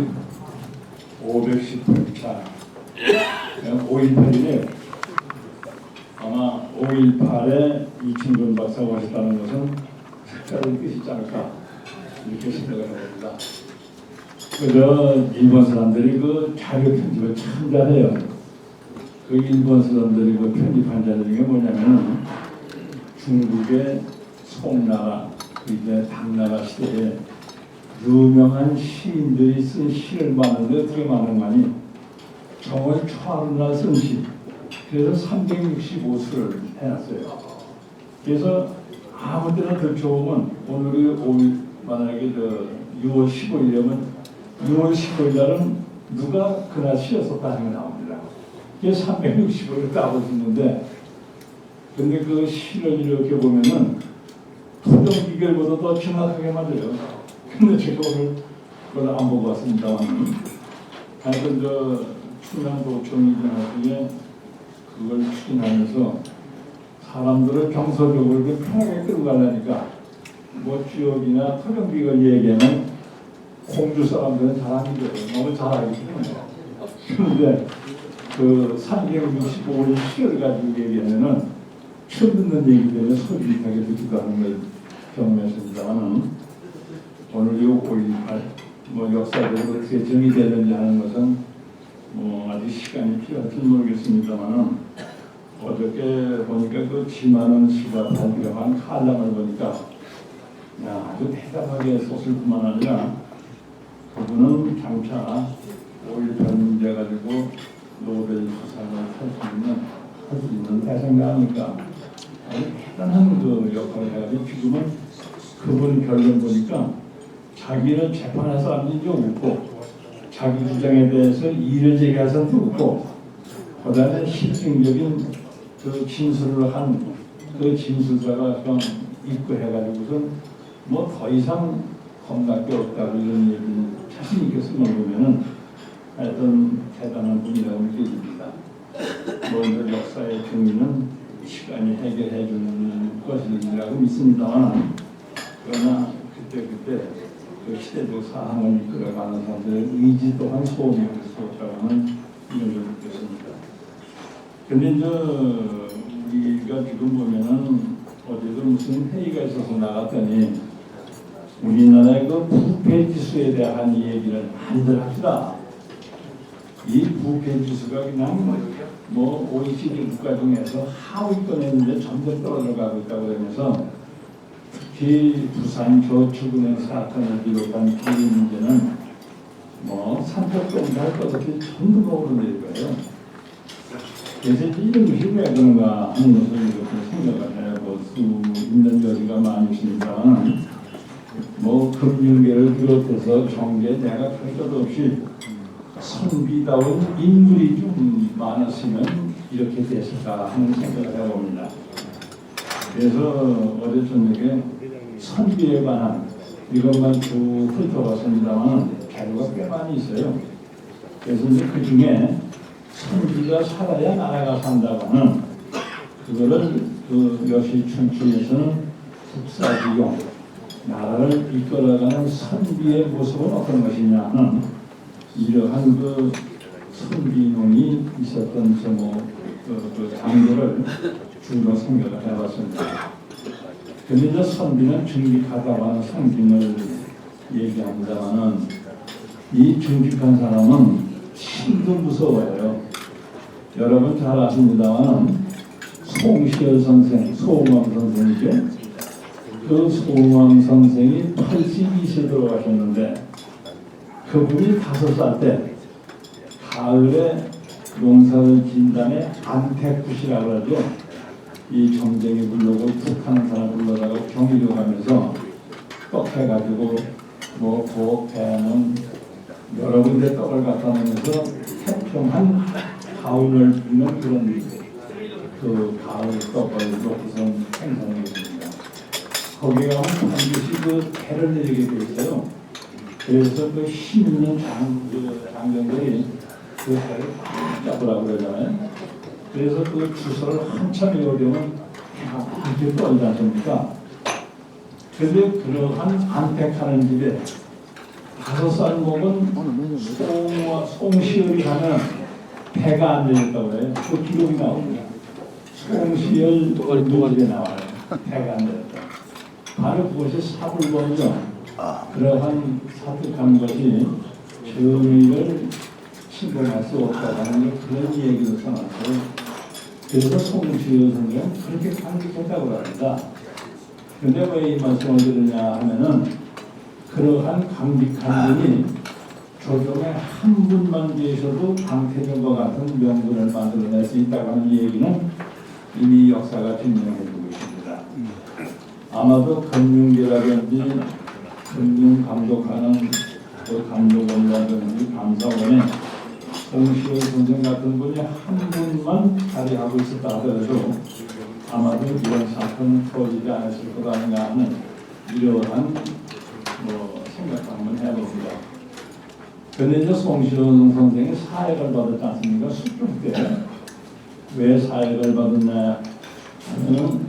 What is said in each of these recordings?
제 518차 5.18이네요. 아마 5.18에 이충근 박사가 오셨다는 것은 특별한 뜻이지 않을까 이렇게 생각을 해봅니다. 일본 사람들이 그 자료 편집을 참 잘해요. 그 일본 사람들이 그 편집한 자료 중에 뭐냐면 중국의 송나라, 이제 당나라 시대에 유명한 시인들이 쓴 시를 봤는데 어떻게 많은가니 정월 초하루날 쓴 시, 그래서 365수를 해놨어요. 그래서 아무 때나 들춰보면 오늘이 5일, 만약에 6월 15일이면 6월 15일 날은 누가 그날 시였었다 하는 게 나옵니다. 그래서 365일 따볼 수 있는데, 근데 그 시를 이렇게 보면은 토종 비결보다 더 정확하게 만들어요. 근데 제가 오늘 그걸 안 보고 왔습니다만, 하여튼 충남도청 중에 그걸 추진하면서 사람들을 경서적으로 이렇게 편하게 끌고 가려니까 뭐 지역이나 토종 비결 얘기하면 공주 사람들은 잘 안 믿어요. 너무 잘 알기 때문에. 그런데 그 365일 시를 가지고 얘기하면은 처음 듣는 얘기 때문에 솔직하게 듣기도 하는 걸 경험했습니다만, 오늘 이 5.18 뭐 역사적으로 어떻게 정의되는지 하는 것은 뭐 아직 시간이 필요할지 모르겠습니다만, 어저께 보니까 그 지만원 씨가 발표한 칼럼을 보니까 아주 대담하게 썼을 뿐만 아니라 그분은 장차 5.18 문제 가지고 노벨 수상을 할 수 있는 대상자 아닐까, 아주 대단한 그 역할을 해가지고 지금은 그분 결론 보니까 자기는 재판에서 앉은 적 없고 자기 주장에 대해서 이의를 제기한 적도 없고, 그다음에 실증적인 그 진술을 한 그 진술자가 좀 입고해가지고선 뭐 더 이상 겁날 게 없다고 이런 얘기를 자신 있게 쓴 걸 보면은 하여튼 대단한 분이라고 느껴집니다. 뭐 역사의 정리는 시간이 해결해 주는 것이라고 믿습니다만, 그러나 그때 그 시대적 사항을 이끌어가는 사람들의 의지 또한 소음이 될 수 없다고 하는 이런 걸 느꼈습니다. 근데 우리가 지금 보면은 어제도 무슨 회의가 있어서 나갔더니 우리나라의 그 부패 지수에 대한 얘기를 많이들 합시다. 이 부패 지수가 그냥 뭐 OECD 국가 중에서 하위권에 있는데 점점 떨어져 가고 있다고 그러면서, 특히 부산 저축은행 사건을 비롯한 비리 문제는 뭐 산적동잘 것 없이 전부 오르내릴 거예요. 그래서 이런 것이 왜 그런가 하는 것을 이렇게 생각을 해볼 수 있는 여지가 많이 있습니다만, 뭐 금융계를 비롯해서 정계 내가 할 것 없이 선비다운 인물이 좀 많았으면 이렇게 됐을까 하는 생각을 해봅니다. 그래서 어제 저녁에 선비에 관한 이것만 쭉 훑어봤습니다만 자료가 꽤 많이 있어요. 그래서 이제 그 중에 선비가 살아야 나라가 산다고는, 그거를 그 여시춘추에서는 국사기용, 나라를 이끌어가는 선비의 모습은 어떤 것이냐는 이러한 그 선비론이 있었던 그 장소를 주로 생각을 해봤습니다. 근데 이제 선비는 정직하다고 하는 성김을 얘기합니다만은, 이 정직한 사람은 신도 무서워요. 여러분 잘 아십니다만 송시열 선생, 소홍왕 선생이죠. 그 소홍왕 선생이 82세 돌아가셨는데, 그분이 5살 때 가을에 농사를 진다음에 안택굿이라고 하죠. 이 점쟁이 부르고 툭하는 사람 불러다가 경위도 가면서 떡해가지고 뭐 부엌에는 여러 군데 떡을 갖다 놓으면서 태평한 가을을 부리는 그런 그 가을 떡을 놓고선 행사하는 것입니다. 거기에 가면 반드시 그 배를 내리게 돼 있어요. 그래서 그 힘 있는 장병들이 그 배를 팍 잡으라고 그러잖아요. 그래서 그 주소를 한참 이어되면 이렇게 떨지 않습니까? 그런데 그러한 안택하는 집에 5살 먹은 송시열이 가면 배가 안 되겠다고 그래요. 그 기록이 나옵니다. 송시열 누구에 나와요. 배가 안 되겠다. 바로 그것이 사불범이죠. 그러한 사득한 것이 정의를 침범할 수 없다고 하는 그런 얘기를 써놨어요. 그래서 송시열 선생은 그렇게 강직했다고 합니다. 근데 왜 이 말씀을 드리냐 하면은 그러한 강직한 분이 조정에 한 분만 계셔도 강태정과 같은 명분을 만들어낼 수 있다고 하는 얘기는 이미 역사가 증명해주고 있습니다. 아마도 금융계라든지 금융 감독하는 그 감독원이라든지 감사원에 송시열 선생 같은 분이 한 분만 자리하고 있었다 하더라도 아마도 이런 사건은 터지지 않았을 것 아닌가 하는 이러한 생각 한번 해봅니다. 그런데 이제 송시열 선생이 사회를 받았지 않습니까? 숙종 때. 왜 사회를 받았냐 하면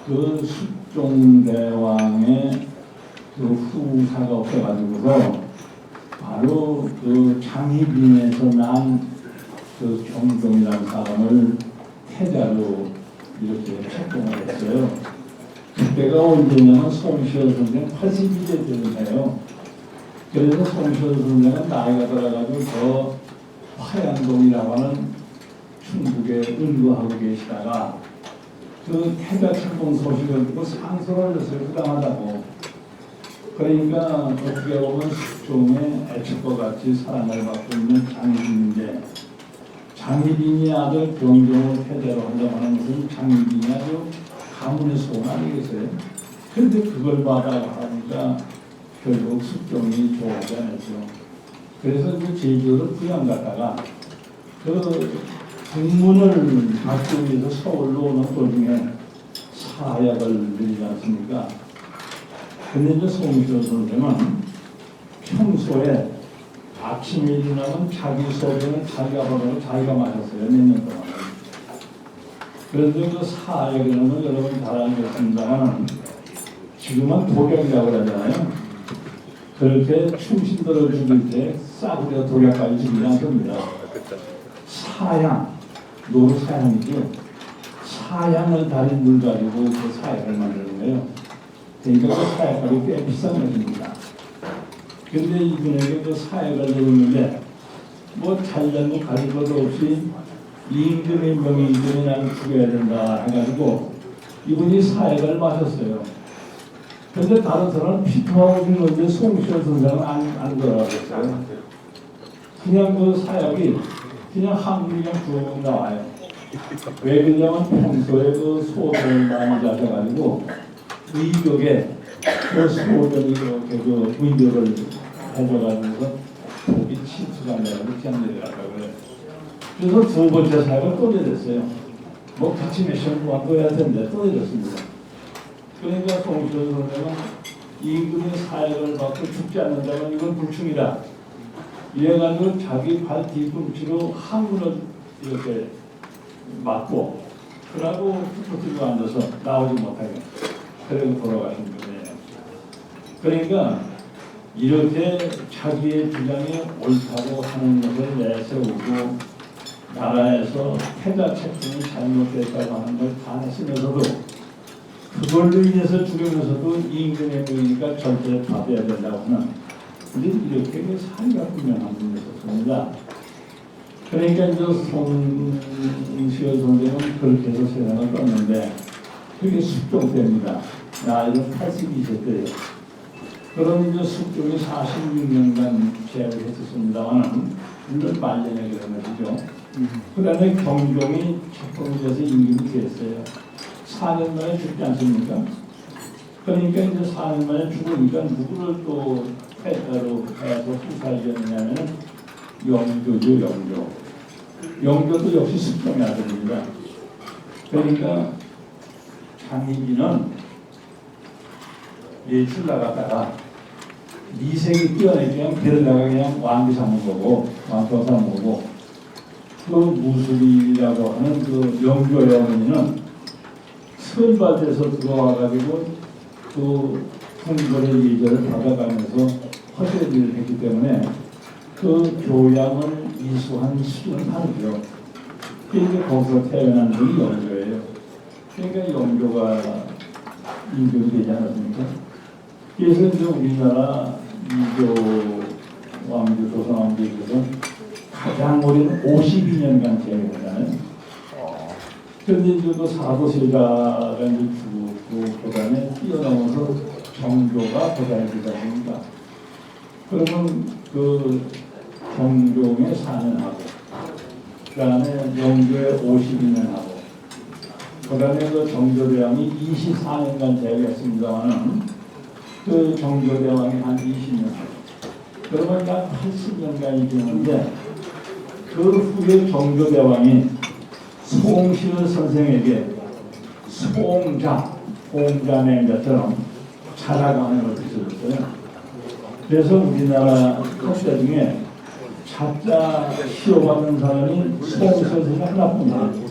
그 숙종대왕의 그 후사가 없어가지고서 바로 그 장희빈에서 난 그 경종이라는 사람을 태자로 이렇게 책봉을 했어요. 그때가 언제냐면 송시열 선생 82세 때문에요. 그래서 송시열 선생은 나이가 들어가지고 저 화양동이라고 하는 충북에 은거하고 계시다가 그 태자 책봉 소식을 듣고 상소를 했어요. 부당하다고. 그러니까 어떻게 보면 숙종의 애축과 같이 사랑을 받고 있는 장희빈인데 장희빈이 아들 경종을 태자로 한다고 하는 것은 장희빈이 아주 가문의 소원 아니겠어요? 그런데 그걸 받아가니까 결국 숙종이 좋아하지 않았죠. 그래서 그 제주도를 부양 갔다가 그 국문을 받기 위해서 서울로 오는 도중에 사약을 드리지 않습니까? 근데 이제 송시열 선생은 평소에 아침에 일어나면 자기 소변을 자기가 받아서 자기가 마셨어요. 몇 년 동안. 그런데 그 사약이라는 여러분 잘 알겠습니다만 지금은 독약이라고 그러잖아요. 그렇게 충신들을 죽일 때 싸구려 독약까지 죽이지 않습니다. 사양, 노루사양이죠. 사양을 달인 물 가지고 그 사약을 만드는 거예요. 그러니까 그 사약값이 꽤 비싼 것입니다. 근데 이분에게 그 사약을 내렸는데 뭐 잘잘못 가질 것도 없이 임금의 명의임금이 나는 죽여야 된다 해가지고 이분이 사약을 마셨어요. 근데 다른 사람은 피토하고 죽는데 송시열 선생은 안 그러겠어요. 그냥 그 사약이 그냥 한국이 그냥 쭉 나와요. 왜 그러냐면 평소에 그 소변을 많이 자셔가지고 의벽에 그 소변이 이렇게 그 의벽을 해줘가지고 독이 침투가 내가지고 그냥 내려가고 그래요. 그래서 두 번째 사약을 또 내렸어요. 뭐 같이 몇 시간 동안 또 해야 되는데 또 내렸습니다. 그러니까 송시열 선생은 임금의 사약을 받고 죽지 않는다면 이건 불충이다. 이래가지고 자기 발 뒤꿈치로 항문을 이렇게 맞고 그러고 툭툭 들고 앉아서 나오지 못하게 그리고 돌아가신 거예요. 그러니까 이렇게 자기의 주장이 옳다고 하는 것을 내세우고 나라에서 태자 책봉이 잘못됐다고 하는 걸 다 했으면서도 그걸로 인해서 죽으면서도 임금의 명이니까 절대 받아야 된다고 하는 이렇게 사리가 분명한 분이었습니다. 그러니까 이제 송시열 선생은 그렇게 해서 세상을 떴는데 그게 숙종 때입니다. 나이는 82세 때예요. 그런 이제 숙종이 46년간 제약을 했었습니다만 물론 말년에 그런 것이죠. 그 다음에 경종이 책봉이 돼서 임금이 됐어요. 4년 만에 죽지 않습니까? 그러니까 이제 4년 만에 죽으니까 누구를 또 태자로 해서 후사지었느냐면 영조죠, 영조. 영조도 역시 숙종의 아들입니다. 그러니까 장희빈은 예출 나갔다가 미색이 뛰어내기 그냥 배를 나가 그냥 왕비 삼은 거고 왕비 삼은 거고 그 무술이라고 하는 그 영조의 어머니는 설밭에서 들어와가지고 그 궁궐의 예절을 받아가면서 허세를 했기 때문에 그 교양을 이수한 수준은 다르죠. 이제 거기서 태어난 분이 영조예요. 그러니까 영조가 인격이 되지 않았습니까? 그래서 이제 우리나라 이조 왕조, 조선 왕조에서 가장 오랜 52년간 재임했잖아요. 그런데 이제 그 사도세자가 이제 죽고 그다음에 뛰어넘어서 정조가 도달이 되다 보니까 그러면 그 정종의 4년하고 그다음에 영조의 52년하고 그다음에 그 정조대왕이 24년간 재임했습니다만은 그 정조대왕이 한 20년 그러면 약 80년간이 되는데 그 후에 정조대왕이 송시의 선생에게 송자맹자처럼 자라가는 것을 쓰셨어요. 그래서 우리나라 학자 중에 자자 시험하는 사람이 송시 선생이 하나뿐이에요.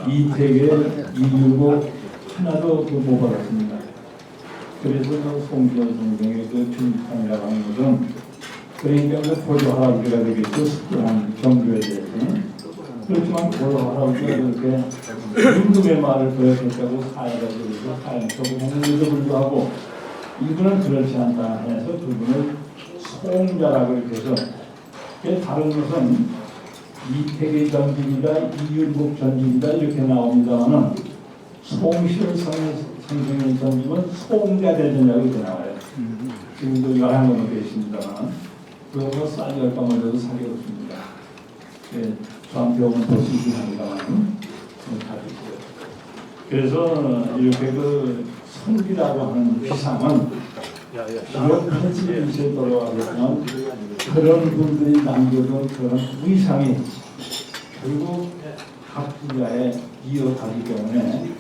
이태계, 이율곡 하나도 못 받았습니다. 그래서 그 송시 선생의 그 중탕이라고 하는 것은 그러니까 그 보조 할아버지가 되겠죠. 숙종한 정조에 대해서는. 그렇지만 보조 할아버지가 그렇게 임금의 말을 거역했다고 사회자들에서 사형처분 했는데도 불구하고 이분은 그렇지 않다 해서 그분을 송자라고 이렇게 해서 다른 것은 이태계 전직이다 이율곡 전직이다 이렇게 나옵니다만은 송시의 선생의 전직은 송자대전이라고 이렇게 나와요. 지금도 11번으로 되어 있습니다만 그거 쌀 10방울 줘도 사기 없습니다. 저한테 오면 더 신기합니다만 가지고요. 그래서 이렇게 그 성기라고 하는 비상은 기록 81세에 돌아가겠지만 그런 분들이 남겨둔 그런 위상이 결국 각 분야에 이어가기 때문에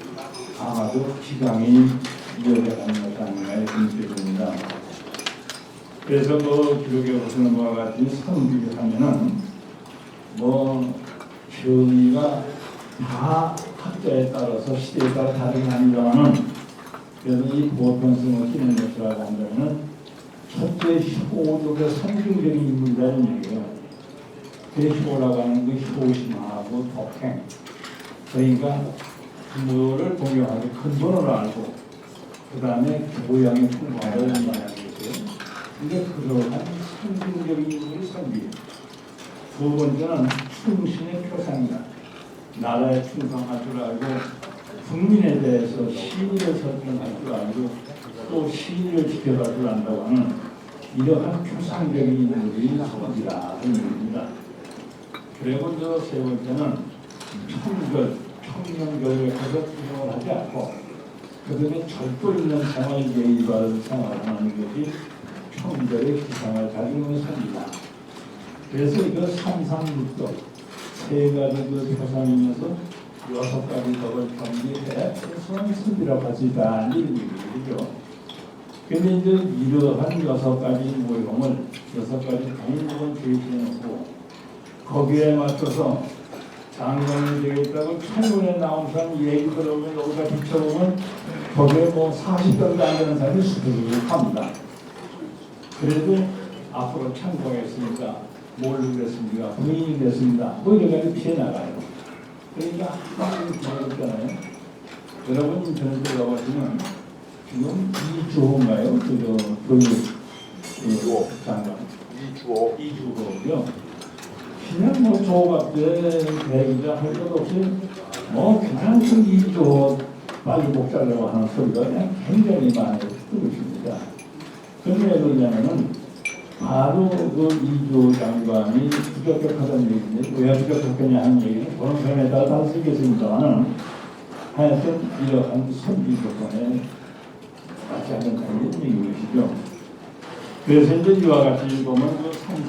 아마도 기강이 이어져가는 것이 아닌가 느껴집니다. 그래서 그 기록에 보시는 것과 같이 성기를 하면은 정의가 다 학자에 따라서 시대에 따라 다르긴 합니다만은 그래도 이 보편성을 띠는 것이라고 한다면은 첫째 효족의 성중적인 인물이라는 얘기예요. 그 효라고 하는 그 효심하고 독행 그러니까 부모를 동경하고 근본을 알고 그 다음에 교양의 풍부함을 말하는 것이에요. 이게 그러한 성중적인 인물이 성비예요. 두 번째는 충신의 표상이다. 나라에 충성할 줄 알고 국민에 대해서 시민을 설득할 줄 알고 또 시민을 지켜갈 줄 안다고 하는 이러한 표상적인 인물이 성비라는 얘기입니다. 그리고 저 세 번째는 청명결백해서 투정을 하지 않고 그들의 절도 있는 생활 예의를 생활하는 것이 청결의 기상을 가지고 있는 성비다. 그래서 이거 삼삼육덕 세 가지 그 표상이면서 6가지 덕을 경계해 그래서 성비라고 할 수 있다 이런 얘기죠. 근데 이제 이러한 6가지 모형을 6가지 종목을 제시해놓고 거기에 맞춰서 장관이 되겠다고 청문회 나온 사람 얘기 들어보면 여기가 비춰보면 거기에 40병도 안 되는 사람이 수두룩합니다. 그래도 앞으로 참고했으니까 뭘로 그랬습니까? 부인이 됐습니다. 이런 가지 피해 나가요. 그러니까 항상 기억했잖아요. 여러분 인터넷에 들어가시면 지금 이주호인가요? 교육 장관. 이주호요. 그냥 조갑대 대기자 할 것 없이 그냥 그 이주호 빨리 목자라고 하는 소리가 그냥 굉장히 많이 듣고 있습니다. 그런데 왜 그러냐면은 바로 그 이조 장관이 부적격하다는 얘기인데 왜 부적격했냐 하는 얘기는 그런 편에 따라 다 쓰겠습니다만 하여튼 이러한 선비 조건에 맞지 않는다는 얘기이시죠. 그래서 이제 이와 같이 보면 그 상상